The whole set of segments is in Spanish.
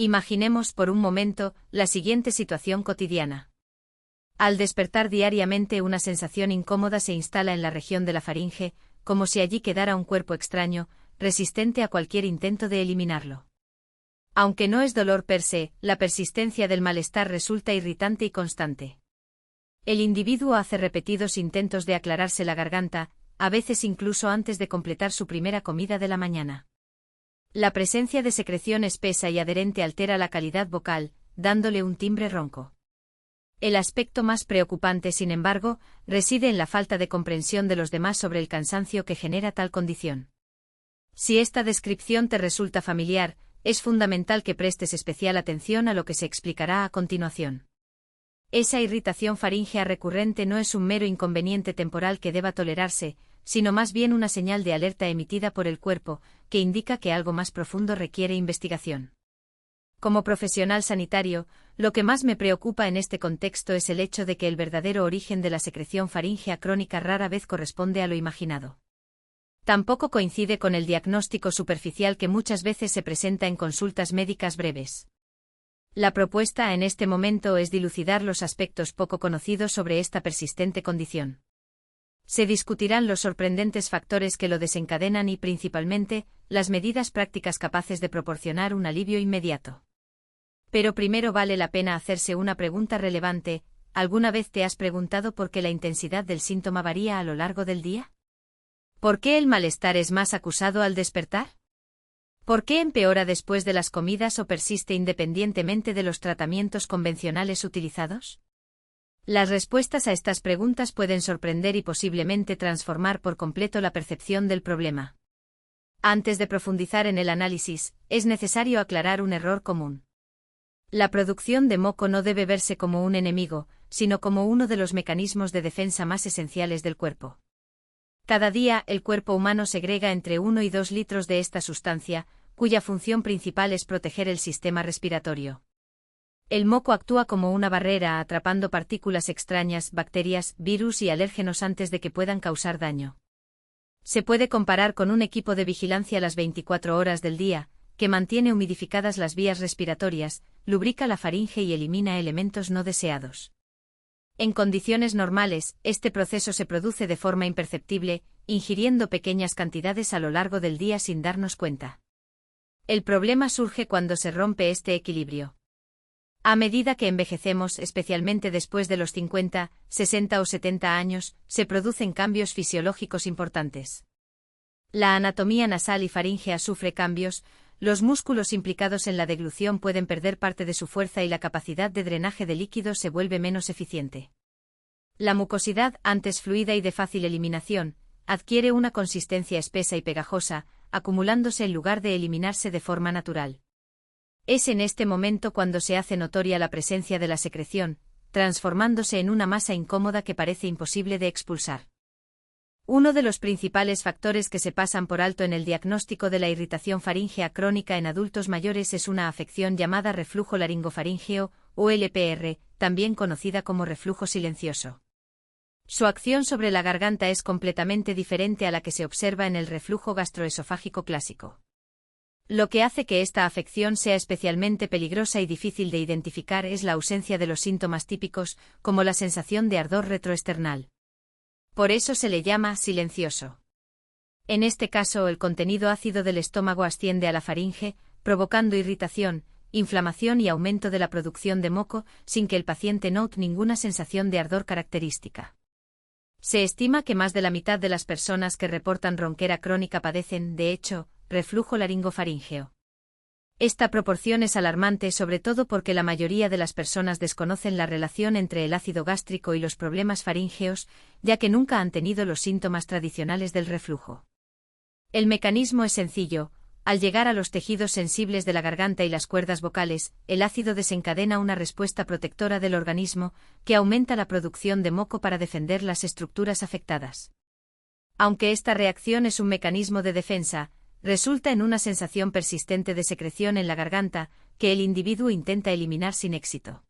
Imaginemos por un momento la siguiente situación cotidiana. Al despertar diariamente una sensación incómoda se instala en la región de la faringe, como si allí quedara un cuerpo extraño, resistente a cualquier intento de eliminarlo. Aunque no es dolor per se, la persistencia del malestar resulta irritante y constante. El individuo hace repetidos intentos de aclararse la garganta, a veces incluso antes de completar su primera comida de la mañana. La presencia de secreción espesa y adherente altera la calidad vocal, dándole un timbre ronco. El aspecto más preocupante, sin embargo, reside en la falta de comprensión de los demás sobre el cansancio que genera tal condición. Si esta descripción te resulta familiar, es fundamental que prestes especial atención a lo que se explicará a continuación. Esa irritación faríngea recurrente no es un mero inconveniente temporal que deba tolerarse, sino más bien una señal de alerta emitida por el cuerpo, que indica que algo más profundo requiere investigación. Como profesional sanitario, lo que más me preocupa en este contexto es el hecho de que el verdadero origen de la secreción faríngea crónica rara vez corresponde a lo imaginado. Tampoco coincide con el diagnóstico superficial que muchas veces se presenta en consultas médicas breves. La propuesta en este momento es dilucidar los aspectos poco conocidos sobre esta persistente condición. Se discutirán los sorprendentes factores que lo desencadenan y, principalmente, las medidas prácticas capaces de proporcionar un alivio inmediato. Pero primero vale la pena hacerse una pregunta relevante: ¿alguna vez te has preguntado por qué la intensidad del síntoma varía a lo largo del día? ¿Por qué el malestar es más acusado al despertar? ¿Por qué empeora después de las comidas o persiste independientemente de los tratamientos convencionales utilizados? Las respuestas a estas preguntas pueden sorprender y posiblemente transformar por completo la percepción del problema. Antes de profundizar en el análisis, es necesario aclarar un error común. La producción de moco no debe verse como un enemigo, sino como uno de los mecanismos de defensa más esenciales del cuerpo. Cada día, el cuerpo humano segrega entre 1 y 2 litros de esta sustancia, cuya función principal es proteger el sistema respiratorio. El moco actúa como una barrera, atrapando partículas extrañas, bacterias, virus y alérgenos antes de que puedan causar daño. Se puede comparar con un equipo de vigilancia las 24 horas del día, que mantiene humidificadas las vías respiratorias, lubrica la faringe y elimina elementos no deseados. En condiciones normales, este proceso se produce de forma imperceptible, ingiriendo pequeñas cantidades a lo largo del día sin darnos cuenta. El problema surge cuando se rompe este equilibrio. A medida que envejecemos, especialmente después de los 50, 60 o 70 años, se producen cambios fisiológicos importantes. La anatomía nasal y faríngea sufre cambios, los músculos implicados en la deglución pueden perder parte de su fuerza y la capacidad de drenaje de líquidos se vuelve menos eficiente. La mucosidad, antes fluida y de fácil eliminación, adquiere una consistencia espesa y pegajosa, acumulándose en lugar de eliminarse de forma natural. Es en este momento cuando se hace notoria la presencia de la secreción, transformándose en una masa incómoda que parece imposible de expulsar. Uno de los principales factores que se pasan por alto en el diagnóstico de la irritación faríngea crónica en adultos mayores es una afección llamada reflujo laringofaríngeo, o LPR, también conocida como reflujo silencioso. Su acción sobre la garganta es completamente diferente a la que se observa en el reflujo gastroesofágico clásico. Lo que hace que esta afección sea especialmente peligrosa y difícil de identificar es la ausencia de los síntomas típicos, como la sensación de ardor retroesternal. Por eso se le llama silencioso. En este caso, el contenido ácido del estómago asciende a la faringe, provocando irritación, inflamación y aumento de la producción de moco, sin que el paciente note ninguna sensación de ardor característica. Se estima que más de la mitad de las personas que reportan ronquera crónica padecen, de hecho, reflujo laringofaríngeo. Esta proporción es alarmante sobre todo porque la mayoría de las personas desconocen la relación entre el ácido gástrico y los problemas faríngeos, ya que nunca han tenido los síntomas tradicionales del reflujo. El mecanismo es sencillo: al llegar a los tejidos sensibles de la garganta y las cuerdas vocales, el ácido desencadena una respuesta protectora del organismo, que aumenta la producción de moco para defender las estructuras afectadas. Aunque esta reacción es un mecanismo de defensa, resulta en una sensación persistente de secreción en la garganta, que el individuo intenta eliminar sin éxito.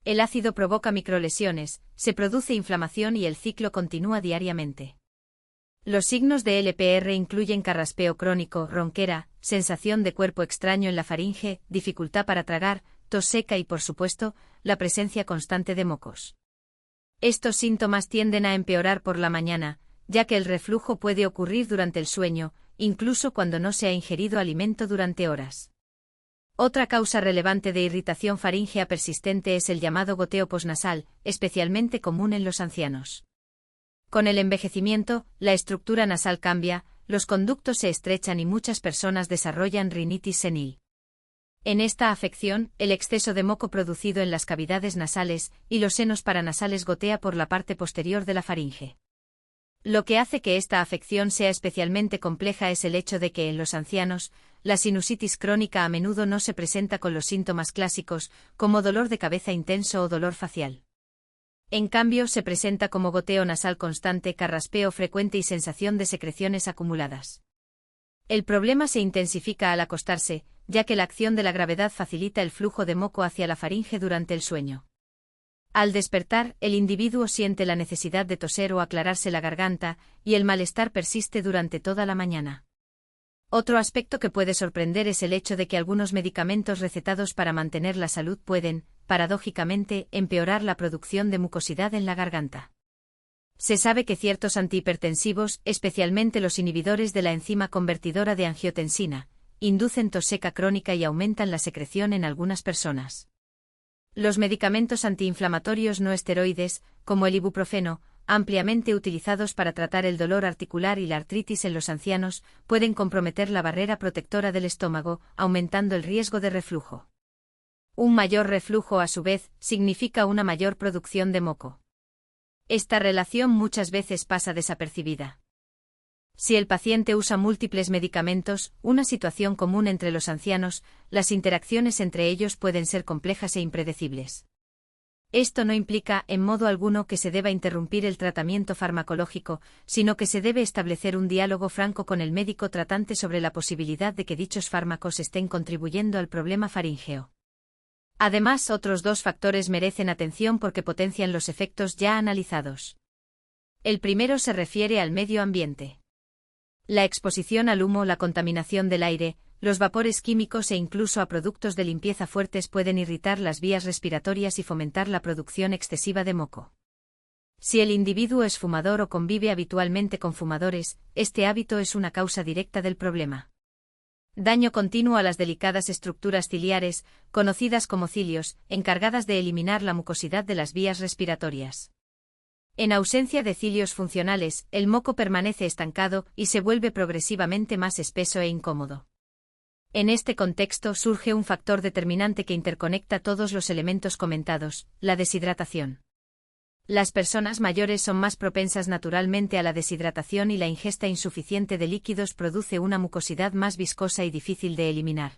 El ácido provoca microlesiones, se produce inflamación y el ciclo continúa diariamente. Los signos de LPR incluyen carraspeo crónico, ronquera, sensación de cuerpo extraño en la faringe, dificultad para tragar, tos seca y, por supuesto, la presencia constante de mocos. Estos síntomas tienden a empeorar por la mañana, ya que el reflujo puede ocurrir durante el sueño, incluso cuando no se ha ingerido alimento durante horas. Otra causa relevante de irritación faríngea persistente es el llamado goteo posnasal, especialmente común en los ancianos. Con el envejecimiento, la estructura nasal cambia, los conductos se estrechan y muchas personas desarrollan rinitis senil. En esta afección, el exceso de moco producido en las cavidades nasales y los senos paranasales gotea por la parte posterior de la faringe. Lo que hace que esta afección sea especialmente compleja es el hecho de que en los ancianos, la sinusitis crónica a menudo no se presenta con los síntomas clásicos, como dolor de cabeza intenso o dolor facial. En cambio, se presenta como goteo nasal constante, carraspeo frecuente y sensación de secreciones acumuladas. El problema se intensifica al acostarse, ya que la acción de la gravedad facilita el flujo de moco hacia la faringe durante el sueño. Al despertar, el individuo siente la necesidad de toser o aclararse la garganta, y el malestar persiste durante toda la mañana. Otro aspecto que puede sorprender es el hecho de que algunos medicamentos recetados para mantener la salud pueden, paradójicamente, empeorar la producción de mucosidad en la garganta. Se sabe que ciertos antihipertensivos, especialmente los inhibidores de la enzima convertidora de angiotensina, inducen tos seca crónica y aumentan la secreción en algunas personas. Los medicamentos antiinflamatorios no esteroides, como el ibuprofeno, ampliamente utilizados para tratar el dolor articular y la artritis en los ancianos, pueden comprometer la barrera protectora del estómago, aumentando el riesgo de reflujo. Un mayor reflujo, a su vez, significa una mayor producción de moco. Esta relación muchas veces pasa desapercibida. Si el paciente usa múltiples medicamentos, una situación común entre los ancianos, las interacciones entre ellos pueden ser complejas e impredecibles. Esto no implica, en modo alguno, que se deba interrumpir el tratamiento farmacológico, sino que se debe establecer un diálogo franco con el médico tratante sobre la posibilidad de que dichos fármacos estén contribuyendo al problema faríngeo. Además, otros dos factores merecen atención porque potencian los efectos ya analizados. El primero se refiere al medio ambiente. La exposición al humo, la contaminación del aire, los vapores químicos e incluso a productos de limpieza fuertes pueden irritar las vías respiratorias y fomentar la producción excesiva de moco. Si el individuo es fumador o convive habitualmente con fumadores, este hábito es una causa directa del problema. Daño continuo a las delicadas estructuras ciliares, conocidas como cilios, encargadas de eliminar la mucosidad de las vías respiratorias. En ausencia de cilios funcionales, el moco permanece estancado y se vuelve progresivamente más espeso e incómodo. En este contexto surge un factor determinante que interconecta todos los elementos comentados, la deshidratación. Las personas mayores son más propensas naturalmente a la deshidratación y la ingesta insuficiente de líquidos produce una mucosidad más viscosa y difícil de eliminar.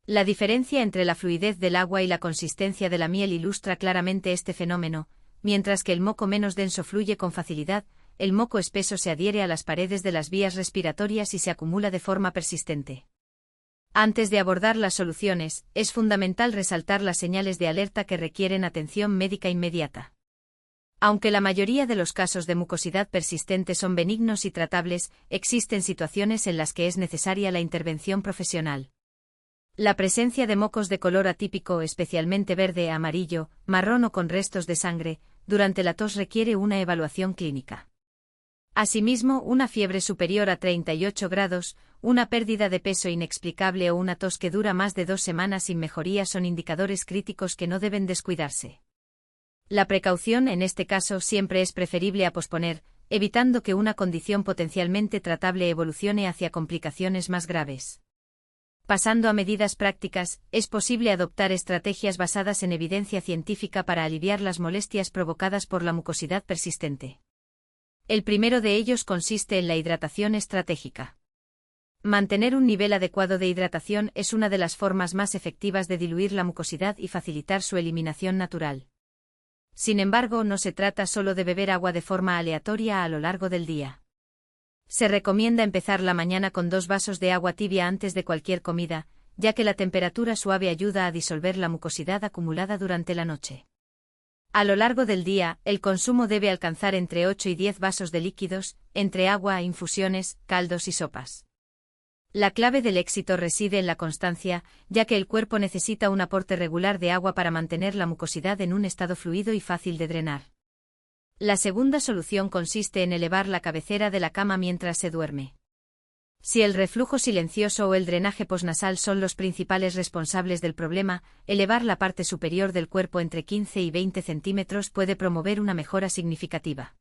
La diferencia entre la fluidez del agua y la consistencia de la miel ilustra claramente este fenómeno. Mientras que el moco menos denso fluye con facilidad, el moco espeso se adhiere a las paredes de las vías respiratorias y se acumula de forma persistente. Antes de abordar las soluciones, es fundamental resaltar las señales de alerta que requieren atención médica inmediata. Aunque la mayoría de los casos de mucosidad persistente son benignos y tratables, existen situaciones en las que es necesaria la intervención profesional. La presencia de mocos de color atípico, especialmente verde, amarillo, marrón o con restos de sangre, durante la tos requiere una evaluación clínica. Asimismo, una fiebre superior a 38 grados, una pérdida de peso inexplicable o una tos que dura más de 2 semanas sin mejoría son indicadores críticos que no deben descuidarse. La precaución en este caso siempre es preferible a posponer, evitando que una condición potencialmente tratable evolucione hacia complicaciones más graves. Pasando a medidas prácticas, es posible adoptar estrategias basadas en evidencia científica para aliviar las molestias provocadas por la mucosidad persistente. El primero de ellos consiste en la hidratación estratégica. Mantener un nivel adecuado de hidratación es una de las formas más efectivas de diluir la mucosidad y facilitar su eliminación natural. Sin embargo, no se trata solo de beber agua de forma aleatoria a lo largo del día. Se recomienda empezar la mañana con 2 vasos de agua tibia antes de cualquier comida, ya que la temperatura suave ayuda a disolver la mucosidad acumulada durante la noche. A lo largo del día, el consumo debe alcanzar entre 8 y 10 vasos de líquidos, entre agua, infusiones, caldos y sopas. La clave del éxito reside en la constancia, ya que el cuerpo necesita un aporte regular de agua para mantener la mucosidad en un estado fluido y fácil de drenar. La segunda solución consiste en elevar la cabecera de la cama mientras se duerme. Si el reflujo silencioso o el drenaje posnasal son los principales responsables del problema, elevar la parte superior del cuerpo entre 15 y 20 centímetros puede promover una mejora significativa.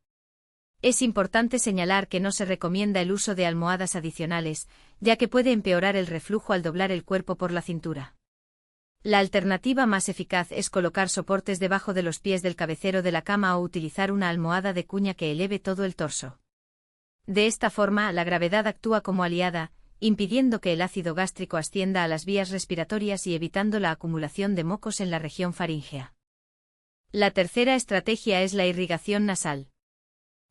Es importante señalar que no se recomienda el uso de almohadas adicionales, ya que puede empeorar el reflujo al doblar el cuerpo por la cintura. La alternativa más eficaz es colocar soportes debajo de los pies del cabecero de la cama o utilizar una almohada de cuña que eleve todo el torso. De esta forma, la gravedad actúa como aliada, impidiendo que el ácido gástrico ascienda a las vías respiratorias y evitando la acumulación de mocos en la región faríngea. La tercera estrategia es la irrigación nasal.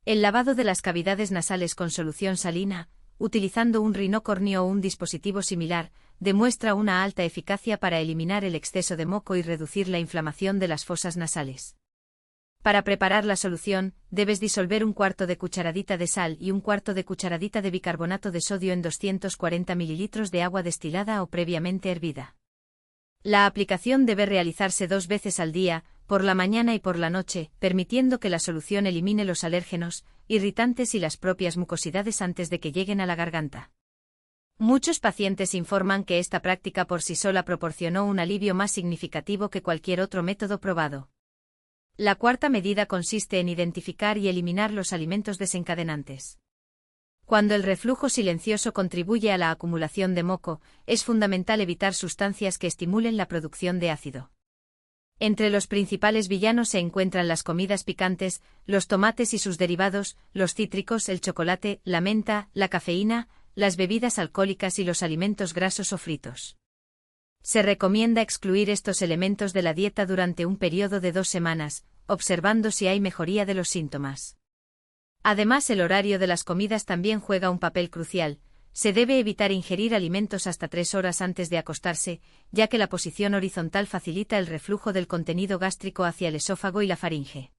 El lavado de las cavidades nasales con solución salina, utilizando un rinocórneo o un dispositivo similar, demuestra una alta eficacia para eliminar el exceso de moco y reducir la inflamación de las fosas nasales. Para preparar la solución, debes disolver 1/4 de cucharadita de sal y 1/4 de cucharadita de bicarbonato de sodio en 240 ml de agua destilada o previamente hervida. La aplicación debe realizarse 2 veces al día, por la mañana y por la noche, permitiendo que la solución elimine los alérgenos, irritantes y las propias mucosidades antes de que lleguen a la garganta. Muchos pacientes informan que esta práctica por sí sola proporcionó un alivio más significativo que cualquier otro método probado. La cuarta medida consiste en identificar y eliminar los alimentos desencadenantes. Cuando el reflujo silencioso contribuye a la acumulación de moco, es fundamental evitar sustancias que estimulen la producción de ácido. Entre los principales villanos se encuentran las comidas picantes, los tomates y sus derivados, los cítricos, el chocolate, la menta, la cafeína, las bebidas alcohólicas y los alimentos grasos o fritos. Se recomienda excluir estos elementos de la dieta durante un periodo de 2 semanas, observando si hay mejoría de los síntomas. Además, el horario de las comidas también juega un papel crucial. Se debe evitar ingerir alimentos hasta 3 horas antes de acostarse, ya que la posición horizontal facilita el reflujo del contenido gástrico hacia el esófago y la faringe.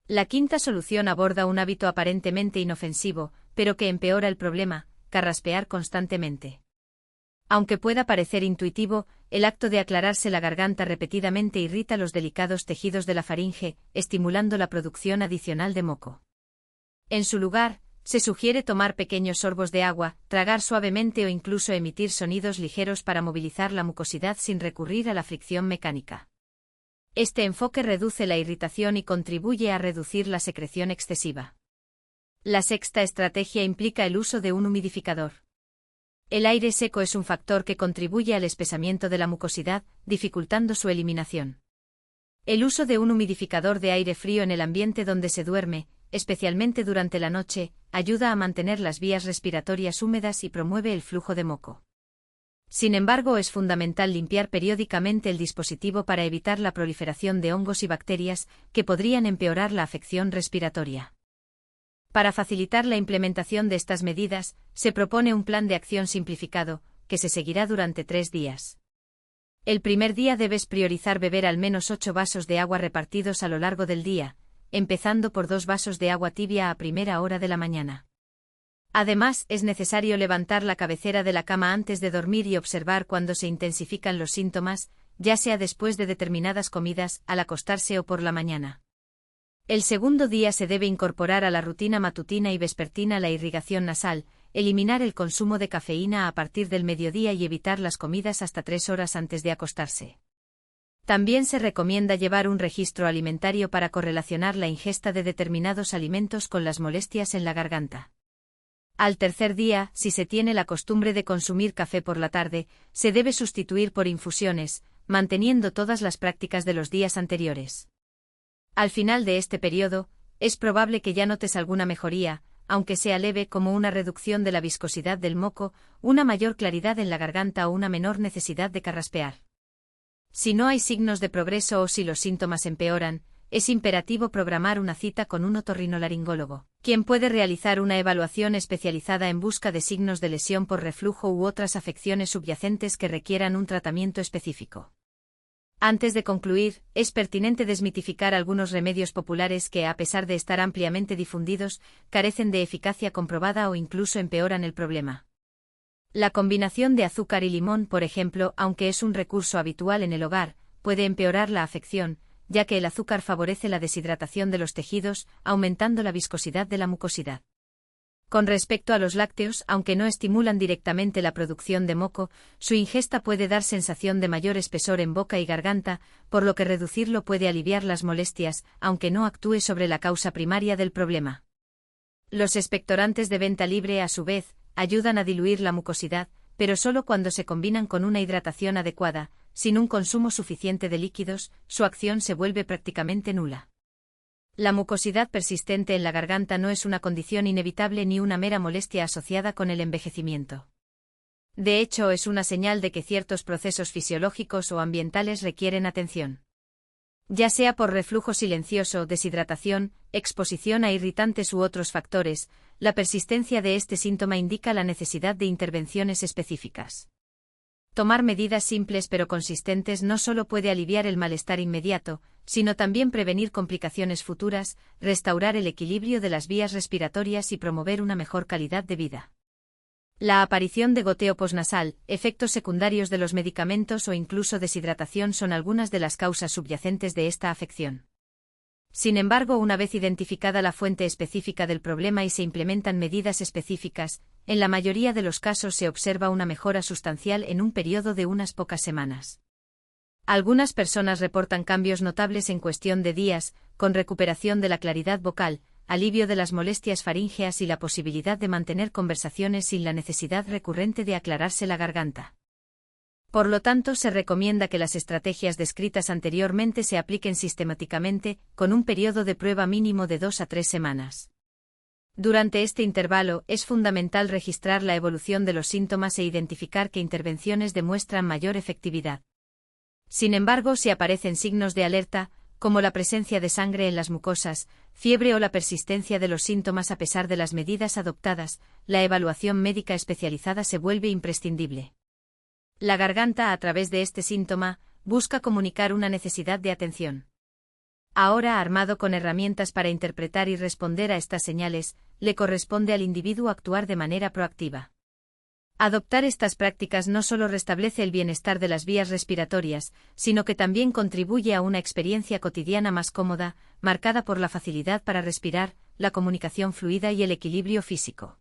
La quinta solución aborda un hábito aparentemente inofensivo, pero que empeora el problema: carraspear constantemente. Aunque pueda parecer intuitivo, el acto de aclararse la garganta repetidamente irrita los delicados tejidos de la faringe, estimulando la producción adicional de moco. En su lugar, se sugiere tomar pequeños sorbos de agua, tragar suavemente o incluso emitir sonidos ligeros para movilizar la mucosidad sin recurrir a la fricción mecánica. Este enfoque reduce la irritación y contribuye a reducir la secreción excesiva. La sexta estrategia implica el uso de un humidificador. El aire seco es un factor que contribuye al espesamiento de la mucosidad, dificultando su eliminación. El uso de un humidificador de aire frío en el ambiente donde se duerme, especialmente durante la noche, ayuda a mantener las vías respiratorias húmedas y promueve el flujo de moco. Sin embargo, es fundamental limpiar periódicamente el dispositivo para evitar la proliferación de hongos y bacterias, que podrían empeorar la afección respiratoria. Para facilitar la implementación de estas medidas, se propone un plan de acción simplificado, que se seguirá durante 3 días. El primer día debes priorizar beber al menos 8 vasos de agua repartidos a lo largo del día, empezando por 2 vasos de agua tibia a primera hora de la mañana. Además, es necesario levantar la cabecera de la cama antes de dormir y observar cuando se intensifican los síntomas, ya sea después de determinadas comidas, al acostarse o por la mañana. El segundo día se debe incorporar a la rutina matutina y vespertina la irrigación nasal, eliminar el consumo de cafeína a partir del mediodía y evitar las comidas hasta 3 horas antes de acostarse. También se recomienda llevar un registro alimentario para correlacionar la ingesta de determinados alimentos con las molestias en la garganta. Al tercer día, si se tiene la costumbre de consumir café por la tarde, se debe sustituir por infusiones, manteniendo todas las prácticas de los días anteriores. Al final de este periodo, es probable que ya notes alguna mejoría, aunque sea leve, como una reducción de la viscosidad del moco, una mayor claridad en la garganta o una menor necesidad de carraspear. Si no hay signos de progreso o si los síntomas empeoran, es imperativo programar una cita con un otorrinolaringólogo, quien puede realizar una evaluación especializada en busca de signos de lesión por reflujo u otras afecciones subyacentes que requieran un tratamiento específico. Antes de concluir, es pertinente desmitificar algunos remedios populares que, a pesar de estar ampliamente difundidos, carecen de eficacia comprobada o incluso empeoran el problema. La combinación de azúcar y limón, por ejemplo, aunque es un recurso habitual en el hogar, puede empeorar la afección, ya que el azúcar favorece la deshidratación de los tejidos, aumentando la viscosidad de la mucosidad. Con respecto a los lácteos, aunque no estimulan directamente la producción de moco, su ingesta puede dar sensación de mayor espesor en boca y garganta, por lo que reducirlo puede aliviar las molestias, aunque no actúe sobre la causa primaria del problema. Los expectorantes de venta libre, a su vez, ayudan a diluir la mucosidad, pero solo cuando se combinan con una hidratación adecuada. Sin un consumo suficiente de líquidos, su acción se vuelve prácticamente nula. La mucosidad persistente en la garganta no es una condición inevitable ni una mera molestia asociada con el envejecimiento. De hecho, es una señal de que ciertos procesos fisiológicos o ambientales requieren atención. Ya sea por reflujo silencioso, deshidratación, exposición a irritantes u otros factores, la persistencia de este síntoma indica la necesidad de intervenciones específicas. Tomar medidas simples pero consistentes no solo puede aliviar el malestar inmediato, sino también prevenir complicaciones futuras, restaurar el equilibrio de las vías respiratorias y promover una mejor calidad de vida. La aparición de goteo posnasal, efectos secundarios de los medicamentos o incluso deshidratación son algunas de las causas subyacentes de esta afección. Sin embargo, una vez identificada la fuente específica del problema y se implementan medidas específicas, en la mayoría de los casos se observa una mejora sustancial en un periodo de unas pocas semanas. Algunas personas reportan cambios notables en cuestión de días, con recuperación de la claridad vocal, alivio de las molestias faríngeas y la posibilidad de mantener conversaciones sin la necesidad recurrente de aclararse la garganta. Por lo tanto, se recomienda que las estrategias descritas anteriormente se apliquen sistemáticamente, con un periodo de prueba mínimo de 2 a 3 semanas. Durante este intervalo, es fundamental registrar la evolución de los síntomas e identificar qué intervenciones demuestran mayor efectividad. Sin embargo, si aparecen signos de alerta, como la presencia de sangre en las mucosas, fiebre o la persistencia de los síntomas a pesar de las medidas adoptadas, la evaluación médica especializada se vuelve imprescindible. La garganta, a través de este síntoma, busca comunicar una necesidad de atención. Ahora, armado con herramientas para interpretar y responder a estas señales, le corresponde al individuo actuar de manera proactiva. Adoptar estas prácticas no solo restablece el bienestar de las vías respiratorias, sino que también contribuye a una experiencia cotidiana más cómoda, marcada por la facilidad para respirar, la comunicación fluida y el equilibrio físico.